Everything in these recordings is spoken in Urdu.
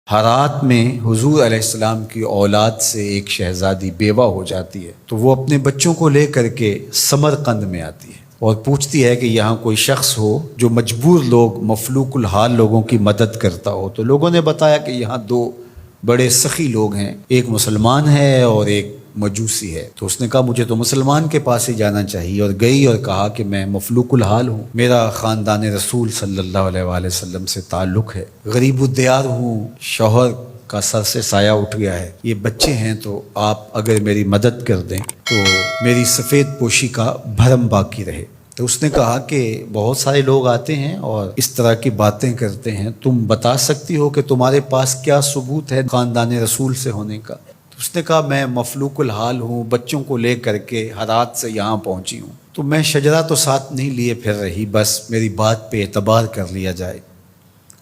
حرات میں حضور علیہ السلام کی اولاد سے ایک شہزادی بیوہ ہو جاتی ہے تو وہ اپنے بچوں کو لے کر کے سمرقند میں آتی ہے اور پوچھتی ہے کہ یہاں کوئی شخص ہو جو مجبور لوگ مفلوق الحال لوگوں کی مدد کرتا ہو۔ تو لوگوں نے بتایا کہ یہاں دو بڑے سخی لوگ ہیں، ایک مسلمان ہے اور ایک مجوسی ہے۔ تو اس نے کہا مجھے تو مسلمان کے پاس ہی جانا چاہیے، اور گئی اور کہا کہ میں مفلوق الحال ہوں، میرا خاندان رسول صلی اللہ علیہ وآلہ وسلم سے تعلق ہے، غریب الدیار ہوں، شوہر کا سر سے سایہ اٹھ گیا ہے، یہ بچے ہیں، تو آپ اگر میری مدد کر دیں تو میری سفید پوشی کا بھرم باقی رہے۔ تو اس نے کہا کہ بہت سارے لوگ آتے ہیں اور اس طرح کی باتیں کرتے ہیں، تم بتا سکتی ہو کہ تمہارے پاس کیا ثبوت ہے خاندان رسول سے ہونے کا؟ تو اس نے کہا میں مفلوق الحال ہوں، بچوں کو لے کر کے ہرات سے یہاں پہنچی ہوں، تو میں شجرہ تو ساتھ نہیں لیے پھر رہی، بس میری بات پہ اعتبار کر لیا جائے۔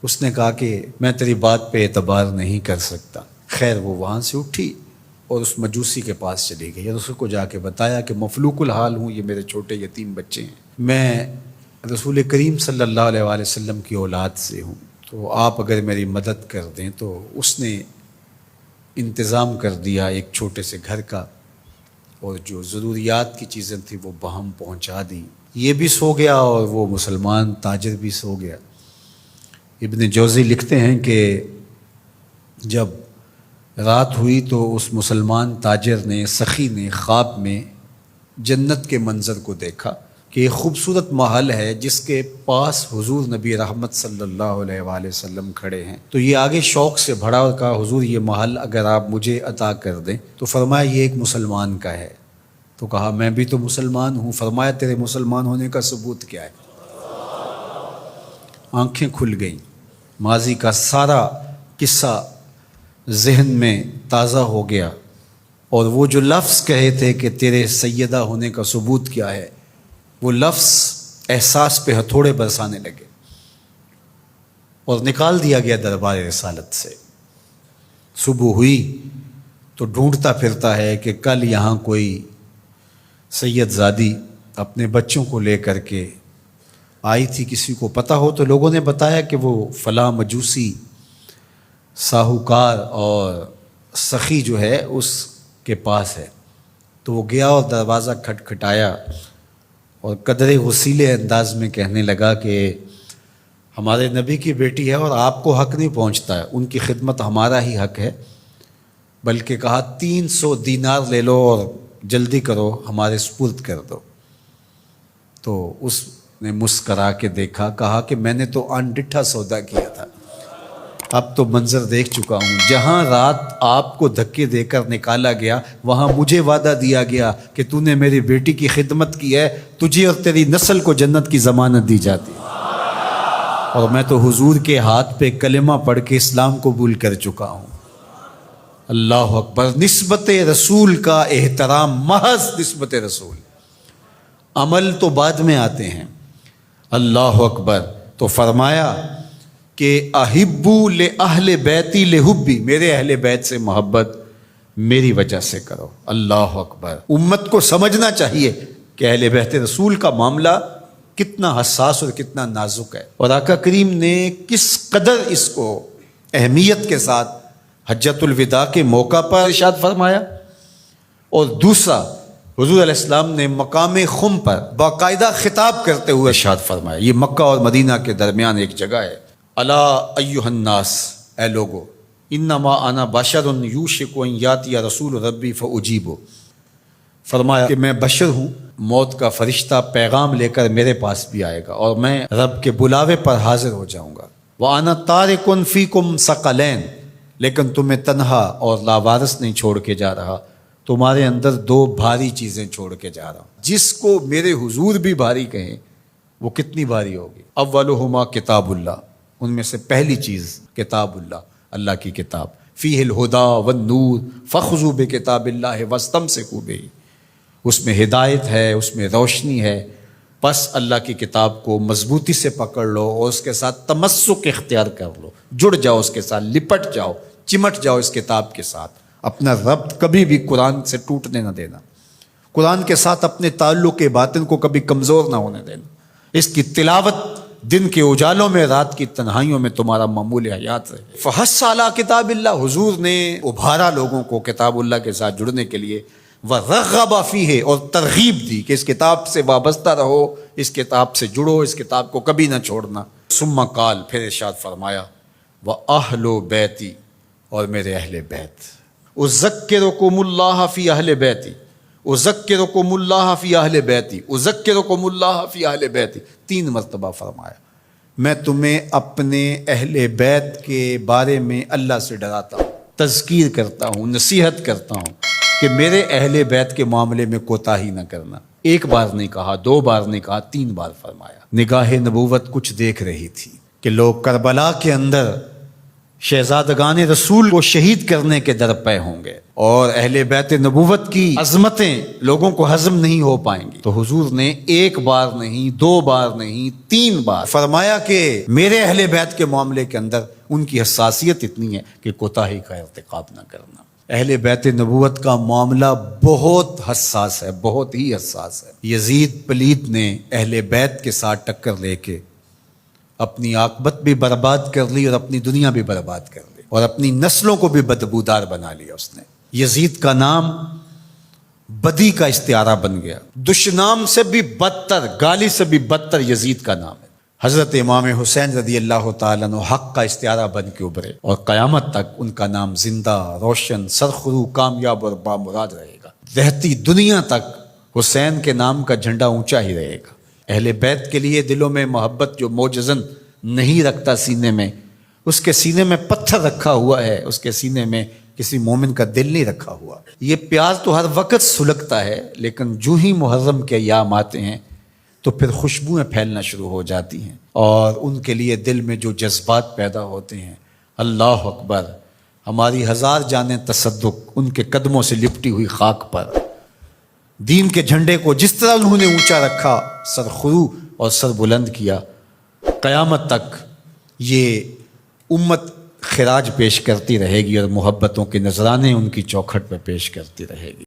اس نے کہا کہ میں تیری بات پہ اعتبار نہیں کر سکتا۔ خیر وہ وہاں سے اٹھی اور اس مجوسی کے پاس چلی گئی اور اس کو جا کے بتایا کہ مفلوق الحال ہوں، یہ میرے چھوٹے یتیم بچے ہیں، میں رسول کریم صلی اللہ علیہ وآلہ وسلم کی اولاد سے ہوں، تو آپ اگر میری مدد کر دیں۔ تو اس نے انتظام کر دیا ایک چھوٹے سے گھر کا، اور جو ضروریات کی چیزیں تھیں وہ باہم پہنچا دیں۔ یہ بھی سو گیا اور وہ مسلمان تاجر بھی سو گیا۔ ابن جوزی لکھتے ہیں کہ جب رات ہوئی تو اس مسلمان تاجر نے، سخی نے، خواب میں جنت کے منظر کو دیکھا کہ ایک خوبصورت محل ہے جس کے پاس حضور نبی رحمت صلی اللہ علیہ وآلہ وسلم کھڑے ہیں۔ تو یہ آگے شوق سے بھرا اور کہا حضور یہ محل اگر آپ مجھے عطا کر دیں۔ تو فرمایا یہ ایک مسلمان کا ہے۔ تو کہا میں بھی تو مسلمان ہوں۔ فرمایا تیرے مسلمان ہونے کا ثبوت کیا ہے؟ آنکھیں کھل گئیں، ماضی کا سارا قصہ ذہن میں تازہ ہو گیا، اور وہ جو لفظ کہے تھے کہ تیرے سیدہ ہونے کا ثبوت کیا ہے، وہ لفظ احساس پہ ہتھوڑے برسانے لگے اور نکال دیا گیا دربار رسالت سے۔ صبح ہوئی تو ڈھونڈتا پھرتا ہے کہ کل یہاں کوئی سید زادی اپنے بچوں کو لے کر کے آئی تھی، کسی کو پتہ ہو تو لوگوں نے بتایا کہ وہ فلاں مجوسی ساہوکار اور سخی جو ہے اس کے پاس ہے۔ تو وہ گیا اور دروازہ کھٹکھٹایا اور قدرے غسیلے انداز میں کہنے لگا کہ ہمارے نبی کی بیٹی ہے اور آپ کو حق نہیں پہنچتا ہے، ان کی خدمت ہمارا ہی حق ہے، بلکہ کہا 300 دینار لے لو اور جلدی کرو ہمارے سپرد کر دو۔ تو اس نے مسکرا کے دیکھا، کہا کہ میں نے تو انڈٹھا سودا کیا تھا، اب تو منظر دیکھ چکا ہوں، جہاں رات آپ کو دھکے دے کر نکالا گیا وہاں مجھے وعدہ دیا گیا کہ تو نے میری بیٹی کی خدمت کی ہے، تجھے اور تیری نسل کو جنت کی ضمانت دی جاتی ہے، اور میں تو حضور کے ہاتھ پہ کلمہ پڑھ کے اسلام قبول کر چکا ہوں۔ اللہ اکبر۔ نسبت رسول کا احترام، محض نسبت رسول، عمل تو بعد میں آتے ہیں۔ اللہ اکبر۔ تو فرمایا کہ احبو لأہل بیتی لحبی، میرے اہل بیت سے محبت میری وجہ سے کرو۔ اللہ اکبر۔ امت کو سمجھنا چاہیے کہ اہل بیت رسول کا معاملہ کتنا حساس اور کتنا نازک ہے، اور آقا کریم نے کس قدر اس کو اہمیت کے ساتھ حجۃ الوداع کے موقع پر ارشاد فرمایا، اور دوسرا حضور علیہ السلام نے مقام خم پر باقاعدہ خطاب کرتے ہوئے ارشاد فرمایا۔ یہ مکہ اور مدینہ کے درمیان ایک جگہ ہے۔ الا ایھا الناس، اے لوگو، انما انا بشر یوشک ان یاتی رسول ربی فاجیب، فرمایا کہ میں بشر ہوں، موت کا فرشتہ پیغام لے کر میرے پاس بھی آئے گا اور میں رب کے بلاوے پر حاضر ہو جاؤں گا۔ وانا تارک فیکم ثقلین، لیکن تمہیں تنہا اور لاوارث نہیں چھوڑ کے جا رہا، تمہارے اندر دو بھاری چیزیں چھوڑ کے جا رہا ہوں، جس کو میرے حضور بھی بھاری کہیں وہ کتنی بھاری ہوگی۔ اولہما کتاب اللہ، ان میں سے پہلی چیز کتاب اللہ، اللہ کی کتاب، فیہ الہدی والنور فخذوا بکتاب اللہ واستمسکوا بہ، اس میں ہدایت ہے، اس میں روشنی ہے، بس اللہ کی کتاب کو مضبوطی سے پکڑ لو اور اس کے ساتھ تمسک اختیار کر لو، جڑ جاؤ اس کے ساتھ، لپٹ جاؤ، چمٹ جاؤ اس کتاب کے ساتھ، اپنا ربط کبھی بھی قرآن سے ٹوٹنے نہ دینا، قرآن کے ساتھ اپنے تعلق باطن کو کبھی کمزور نہ ہونے دینا، اس کی تلاوت دن کے اجالوں میں رات کی تنہائیوں میں تمہارا معمول حیات رہے۔ فحث علی کتاب اللہ، حضور نے ابھارا لوگوں کو کتاب اللہ کے ساتھ جڑنے کے لیے، وَرَغَّبَ فِيهِ، اور ترغیب دی کہ اس کتاب سے وابستہ رہو، اس کتاب سے جڑو، اس کتاب کو کبھی نہ چھوڑنا۔ ثم قال، پھر ارشاد فرمایا، وَأَهْلُ بَيْتِي، اور میرے اہل بیت، اذکرکم اللہ فی اہل بیتی، اذکرکم اللہ فی اہل بیتی، اذکرکم اللہ فی اہل بیتی، 3 مرتبہ فرمایا، میں تمہیں اپنے اہل بیت کے بارے میں اللہ سے ڈراتا ہوں، تذکیر کرتا ہوں، نصیحت کرتا ہوں کہ میرے اہل بیت کے معاملے میں کوتاہی نہ کرنا۔ 1 بار نہیں کہا، 2 بار نہیں کہا، 3 بار فرمایا۔ نگاہ نبوت کچھ دیکھ رہی تھی کہ لوگ کربلا کے اندر شہزادگان رسول کو شہید کرنے کے درپے ہوں گے، اور اہل بیت نبوت کی عظمتیں لوگوں کو ہضم نہیں ہو پائیں گی، تو حضور نے 1 بار نہیں، 2 بار نہیں، 3 بار فرمایا کہ میرے اہل بیت کے معاملے کے اندر ان کی حساسیت اتنی ہے کہ کوتاہی کا ارتکاب نہ کرنا۔ اہل بیت نبوت کا معاملہ بہت حساس ہے، بہت ہی حساس ہے۔ یزید پلیت نے اہل بیت کے ساتھ ٹکر لے کے اپنی عاقبت بھی برباد کر لی اور اپنی دنیا بھی برباد کر لی، اور اپنی نسلوں کو بھی بدبودار بنا لیا اس نے۔ یزید کا نام بدی کا استعارہ بن گیا، دشنام سے بھی بدتر، گالی سے بھی بدتر یزید کا نام ہے۔ حضرت امام حسین رضی اللہ تعالیٰ عنہ حق کا استعارہ بن کے ابھرے، اور قیامت تک ان کا نام زندہ، روشن، سرخرو، کامیاب اور بامراد رہے گا۔ رہتی دنیا تک حسین کے نام کا جھنڈا اونچا ہی رہے گا۔ اہل بیت کے لیے دلوں میں محبت جو موجزن نہیں رکھتا سینے میں، اس کے سینے میں پتھر رکھا ہوا ہے، اس کے سینے میں کسی مومن کا دل نہیں رکھا ہوا۔ یہ پیار تو ہر وقت سلگتا ہے، لیکن جو ہی محرم کے ایام آتے ہیں تو پھر خوشبوئیں پھیلنا شروع ہو جاتی ہیں، اور ان کے لیے دل میں جو جذبات پیدا ہوتے ہیں، اللہ اکبر، ہماری 1000 جانیں تصدق ان کے قدموں سے لپٹی ہوئی خاک پر۔ دین کے جھنڈے کو جس طرح انہوں نے اونچا رکھا، سرخرو اور سر بلند کیا، قیامت تک یہ امت خراج پیش کرتی رہے گی، اور محبتوں کے نذرانے ان کی چوکھٹ پہ پیش کرتی رہے گی۔